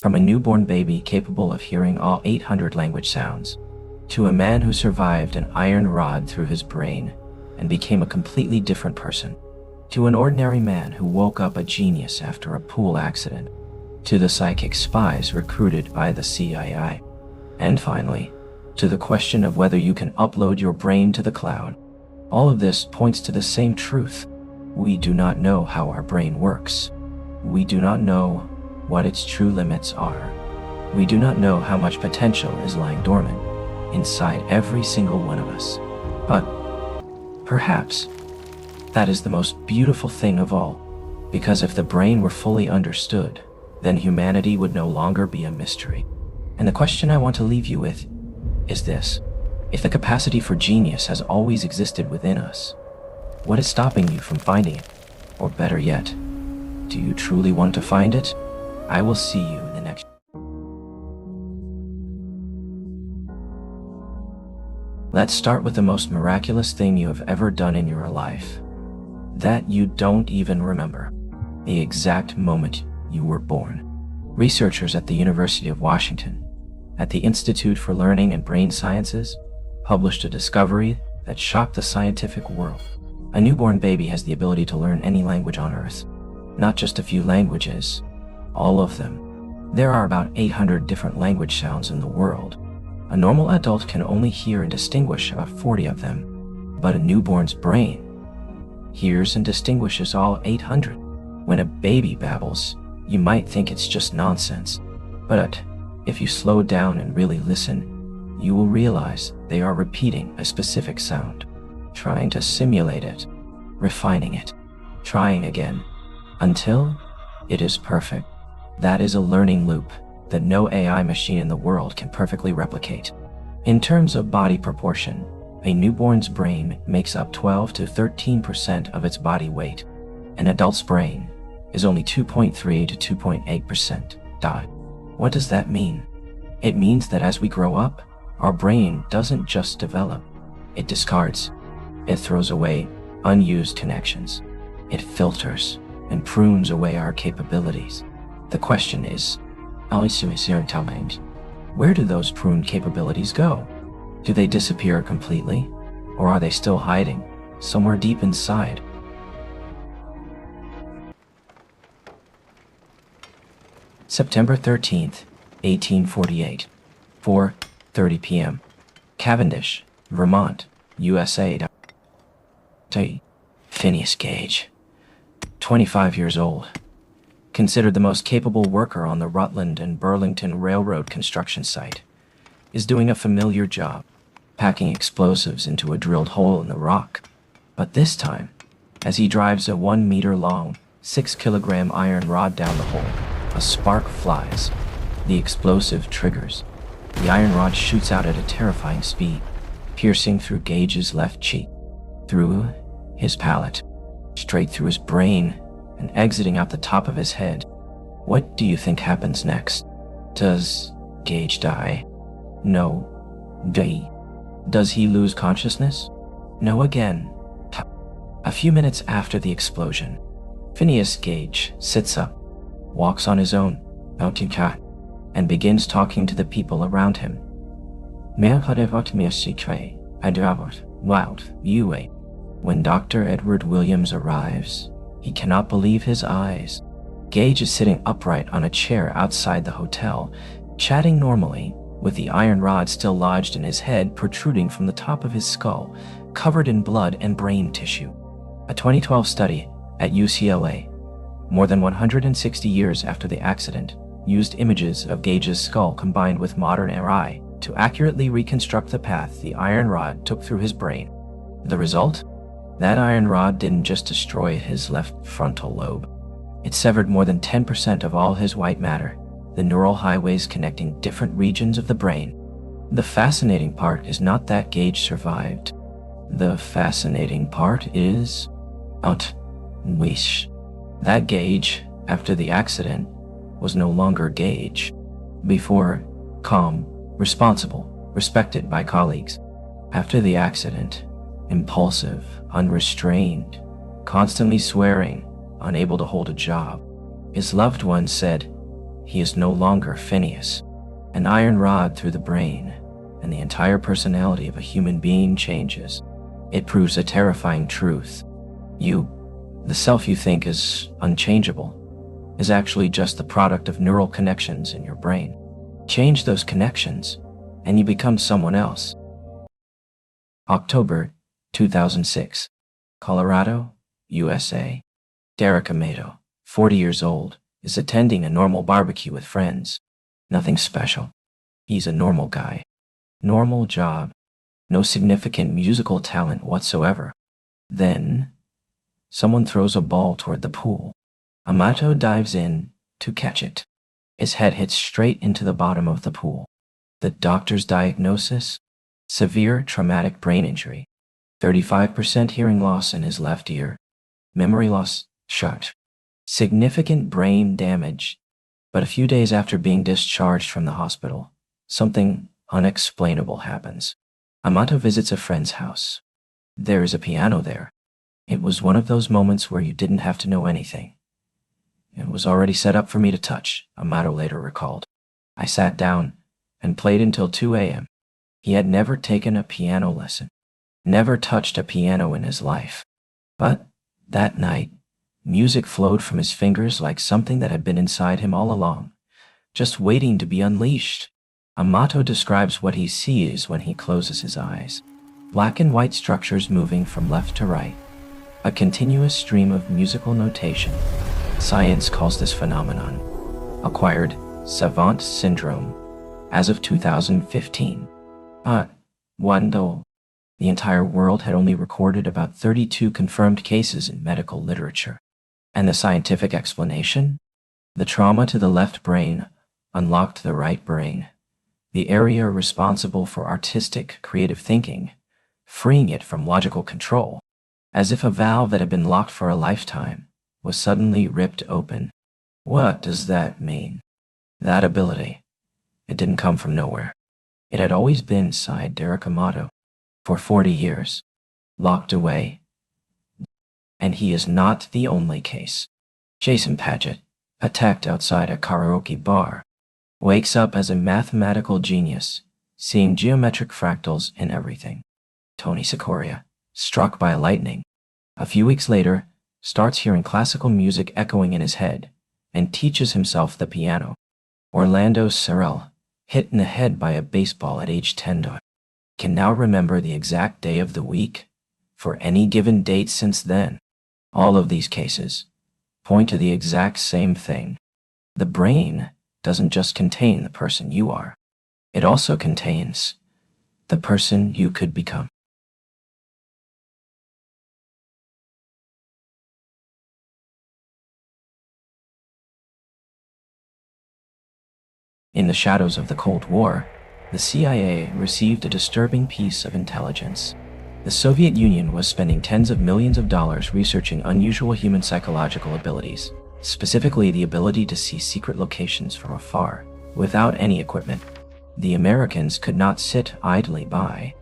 From a newborn baby capable of hearing all 800 language sounds, to a man who survived an iron rod through his brain and became a completely different person, to an ordinary man who woke up a genius after a pool accident, to the psychic spies recruited by the CIA, and finally, to the question of whether you can upload your brain to the cloud. All of this points to the same truth. We do not know how our brain works. We do not know what its true limits are. We do not know how much potential is lying dormant inside every single one of us. But perhaps that is the most beautiful thing of all, because if the brain were fully understood, then humanity would no longer be a mystery. And the question I want to leave you with is this: if the capacity for genius has always existed within us, what is stopping you from finding it? Or better yet, do you truly want to find it? I will see you in the next. Let's start with the most miraculous thing you have ever done in your life, that you don't even remember, the exact moment you were born. Researchers at the University of Washington, at the Institute for Learning and Brain Sciences, published a discovery that shocked the scientific world. A newborn baby has the ability to learn any language on Earth, not just a few languages, all of them. There are about 800 different language sounds in the world. A normal adult can only hear and distinguish about 40 of them, but a newborn's brain hears and distinguishes all 800. When a baby babbles, you might think it's just nonsense, but if you slow down and really listen, you will realize they are repeating a specific sound, trying to simulate it, refining it, trying again, until it is perfect. That is a learning loop that no AI machine in the world can perfectly replicate. In terms of body proportion, a newborn's brain makes up 12 to 13% of its body weight. An adult's brain is only 2.3 to 2.8%. What does that mean? It means that as we grow up, our brain doesn't just develop, it discards. It throws away unused connections. It filters and prunes away our capabilities. The question is, where do those pruned capabilities go? Do they disappear completely, or are they still hiding somewhere deep inside? September 13th, 1848, 4:30 p.m. Cavendish, Vermont, USA. Phineas Gage, 25 years old, considered the most capable worker on the Rutland and Burlington Railroad construction site, is doing a familiar job, packing explosives into a drilled hole in the rock. But this time, as he drives a 1-meter-long, 6-kilogram iron rod down the hole, a spark flies. The explosive triggers. The iron rod shoots out at a terrifying speed, piercing through Gage's left cheek, through his palate, straight through his brain, and exiting out the top of his head. What do you think happens next? Does Gage die? No. Does he lose consciousness? No again. A few minutes after the explosion, Phineas Gage sits up, walks on his own, and begins talking to the people around him. When Dr. Edward Williams arrives, he cannot believe his eyes. Gage is sitting upright on a chair outside the hotel, chatting normally, with the iron rod still lodged in his head protruding from the top of his skull, covered in blood and brain tissue. A 2012 study at UCLA, more than 160 years after the accident, used images of Gage's skull combined with modern MRI to accurately reconstruct the path the iron rod took through his brain. The result? That iron rod didn't just destroy his left frontal lobe. It severed more than 10% of all his white matter, the neural highways connecting different regions of the brain. The fascinating part is not that Gage survived. The fascinating part is that Gage, after the accident, was no longer Gage. Before, calm, responsible, respected by colleagues. After the accident, impulsive, unrestrained, constantly swearing, unable to hold a job. His loved ones said, he is no longer Phineas. An iron rod through the brain, and the entire personality of a human being changes. It proves a terrifying truth. You, the self you think is unchangeable, is actually just the product of neural connections in your brain. Change those connections, and you become someone else. October 2006, Colorado, USA. Derek Amato, 40 years old, is attending a normal barbecue with friends. Nothing special. He's a normal guy. Normal job. No significant musical talent whatsoever. Then, someone throws a ball toward the pool. Amato dives in to catch it. His head hits straight into the bottom of the pool. The doctor's diagnosis? Severe traumatic brain injury. 35% hearing loss in his left ear. Memory loss, shut. Significant brain damage. But a few days after being discharged from the hospital, something unexplainable happens. Amato visits a friend's house. There is a piano there. It was one of those moments where you didn't have to know anything. It was already set up for me to touch, Amato later recalled. I sat down and played until 2 a.m. He had never taken a piano lesson, never touched a piano in his life. But that night, music flowed from his fingers like something that had been inside him all along, just waiting to be unleashed. Amato describes what he sees when he closes his eyes. Black and white structures moving from left to right. A continuous stream of musical notation. Science calls this phenomenon acquired Savant syndrome as of 2015. But though the entire world had only recorded about 32 confirmed cases in medical literature. And the scientific explanation? The trauma to the left brain unlocked the right brain, the area responsible for artistic, creative thinking, freeing it from logical control, as if a valve that had been locked for a lifetime was suddenly ripped open. What does that mean? That ability, it didn't come from nowhere. It had always been inside Derek Amato for 40 years, locked away. And he is not the only case. Jason Paget, attacked outside a karaoke bar, wakes up as a mathematical genius, seeing geometric fractals in everything. Tony Sikoria, struck by lightning, a few weeks later, starts hearing classical music echoing in his head and teaches himself the piano. Orlando Sorrell, hit in the head by a baseball at age 10, can now remember the exact day of the week for any given date since then. All of these cases point to the exact same thing. The brain doesn't just contain the person you are. It also contains the person you could become. In the shadows of the Cold War, the CIA received a disturbing piece of intelligence. The Soviet Union was spending tens of millions of dollars researching unusual human psychological abilities, specifically the ability to see secret locations from afar, without any equipment. The Americans could not sit idly by.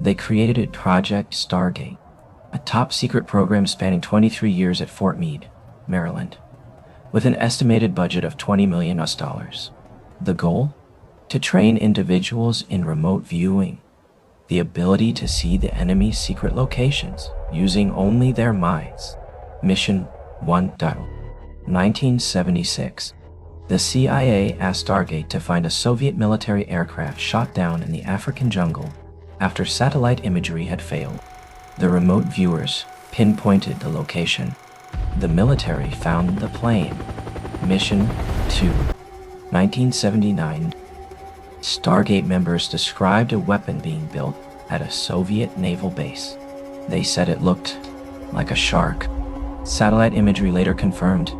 They created Project Stargate, a top-secret program spanning 23 years at Fort Meade, Maryland, with an estimated budget of $20 million. The goal? To train individuals in remote viewing, the ability to see the enemy's secret locations using only their minds. Mission 1. 1976. The CIA asked Stargate to find a Soviet military aircraft shot down in the African jungle after satellite imagery had failed. The remote viewers pinpointed the location. The military found the plane. Mission 2. 1979. Stargate members described a weapon being built at a Soviet naval base. They said it looked like a shark. Satellite imagery later confirmed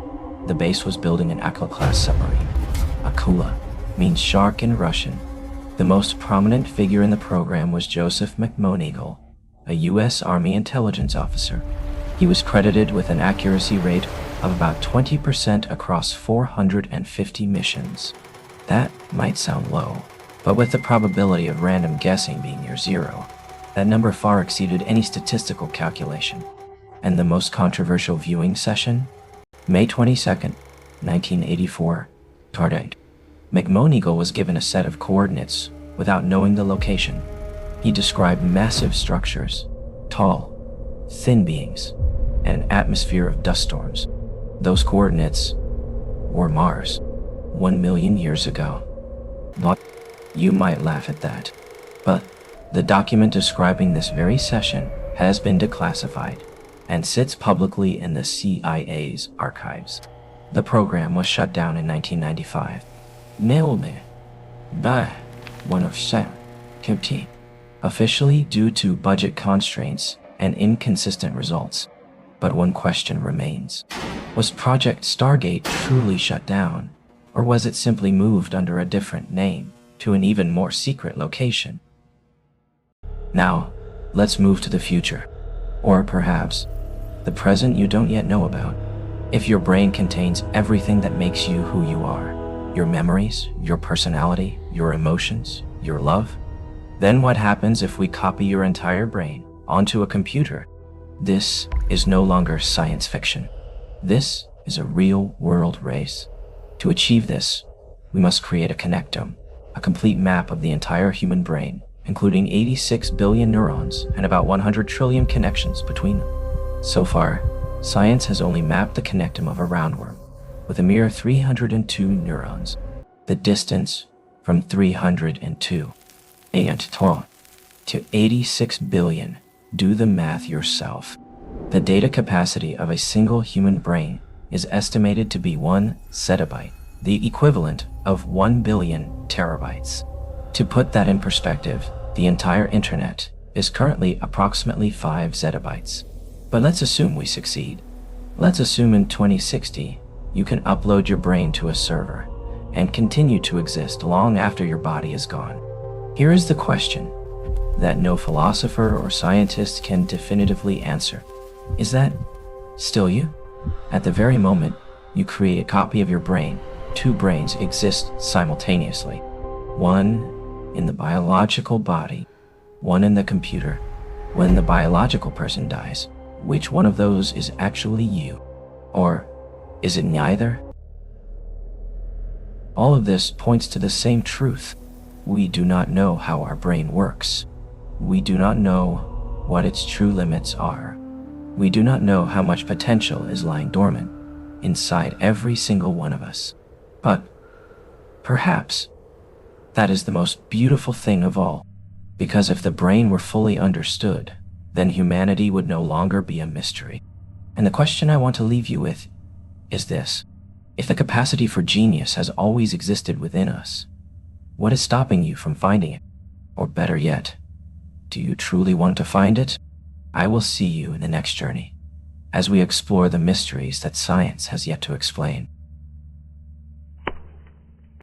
the base was building an Akula-class submarine. Akula means shark in Russian. The most prominent figure in the program was Joseph McMoneagle, a U.S. Army intelligence officer. He was credited with an accuracy rate of about 20% across 450 missions. That might sound low, but with the probability of random guessing being near zero, that number far exceeded any statistical calculation. And the most controversial viewing session? May 22nd, 1984. Stargate. McMoneagle was given a set of coordinates without knowing the location. He described massive structures, tall, thin beings, and an atmosphere of dust storms. Those coordinates were Mars, 1 million years ago. But you might laugh at that, but the document describing this very session has been declassified and sits publicly in the CIA's archives. The program was shut down in 1995. Neuroplasticity by one of Savant, officially due to budget constraints and inconsistent results. But one question remains. Was Project Stargate truly shut down, or was it simply moved under a different name to an even more secret location? Now, let's move to the future, or perhaps the present you don't yet know about. If your brain contains everything that makes you who you are, your memories, your personality, your emotions, your love, then what happens if we copy your entire brain onto a computer? This is no longer science fiction. This is a real-world race. To achieve this, we must create a connectome, a complete map of the entire human brain, including 86 billion neurons and about 100 trillion connections between them. So far, science has only mapped the connectome of a roundworm, with a mere 302 neurons. The distance from 302 to 86 billion. Do the math yourself. The data capacity of a single human brain is estimated to be 1 zettabyte, the equivalent of 1 billion terabytes. To put that in perspective, the entire internet is currently approximately 5 zettabytes. But let's assume we succeed. Let's assume in 2060, you can upload your brain to a server and continue to exist long after your body is gone. Here is the question that no philosopher or scientist can definitively answer. Is that still you? At the very moment you create a copy of your brain, 2 brains exist simultaneously. One in the biological body, one in the computer. When the biological person dies, which one of those is actually you? Or is it neither? All of this points to the same truth. We do not know how our brain works. We do not know what its true limits are. We do not know how much potential is lying dormant inside every single one of us. But perhaps that is the most beautiful thing of all, because if the brain were fully understood, then humanity would no longer be a mystery. And the question I want to leave you with is this. If the capacity for genius has always existed within us, what is stopping you from finding it? Or better yet, do you truly want to find it? I will see you in the next journey, as we explore the mysteries that science has yet to explain.